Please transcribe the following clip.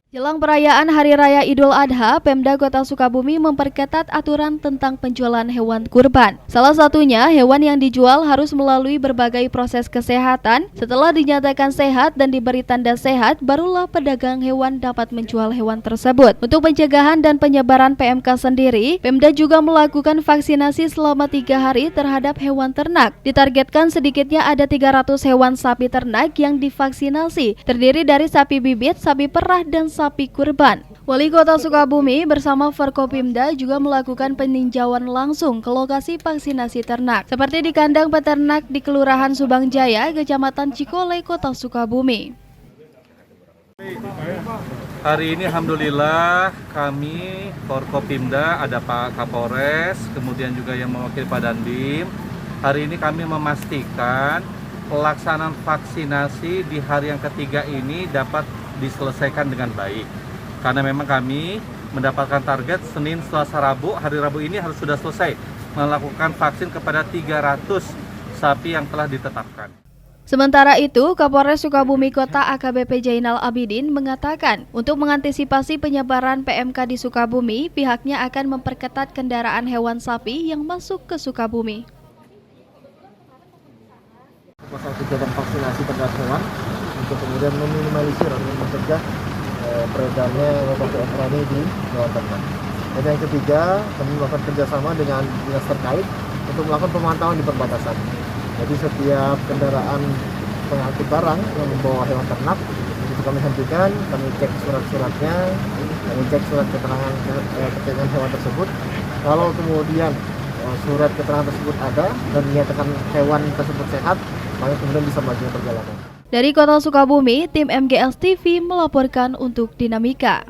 Jelang perayaan Hari Raya Idul Adha, Pemda Kota Sukabumi memperketat aturan tentang penjualan hewan kurban. Salah satunya, hewan yang dijual harus melalui berbagai proses kesehatan. Setelah dinyatakan sehat dan diberi tanda sehat, barulah pedagang hewan dapat menjual hewan tersebut. Untuk pencegahan dan penyebaran PMK sendiri, Pemda juga melakukan vaksinasi selama 3 hari terhadap hewan ternak. Ditargetkan sedikitnya ada 300 hewan sapi ternak yang divaksinasi, terdiri dari sapi bibit, sapi perah, dan sapi kurban. Wali Kota Sukabumi bersama Forkopimda juga melakukan peninjauan langsung ke lokasi vaksinasi ternak, seperti di kandang peternak di Kelurahan Subang Jaya, Kecamatan Cikole, Kota Sukabumi. Hari ini alhamdulillah kami Forkopimda, ada Pak Kapolres, kemudian juga yang mewakili Pak Dandim. Hari ini kami memastikan pelaksanaan vaksinasi di hari yang ketiga ini dapat diselesaikan dengan baik. Karena memang kami mendapatkan target Senin, Selasa, Rabu, hari Rabu ini harus sudah selesai melakukan vaksin kepada 300 sapi yang telah ditetapkan. Sementara itu, Kapolres Sukabumi Kota AKBP Jainal Abidin mengatakan, untuk mengantisipasi penyebaran PMK di Sukabumi, pihaknya akan memperketat kendaraan hewan sapi yang masuk ke Sukabumi. Masalah kegiatan vaksinasi terhadap hewan untuk kemudian meminimalisir atau mencegah beredarnya wabah PMK ini di hewan ternak. Dan yang ketiga, kami melakukan kerjasama dengan dinas terkait untuk melakukan pemantauan di perbatasan. Jadi setiap kendaraan pengangkut barang yang membawa hewan ternak itu kami hentikan, kami cek surat-suratnya, kami cek surat keterangan hewan tersebut. Kalau kemudian surat keterangan tersebut ada dan dinyatakan hewan tersebut sehat, maka kemudian bisa melanjutkan perjalanan. Dari Kota Sukabumi, tim MGS TV melaporkan untuk Dinamika.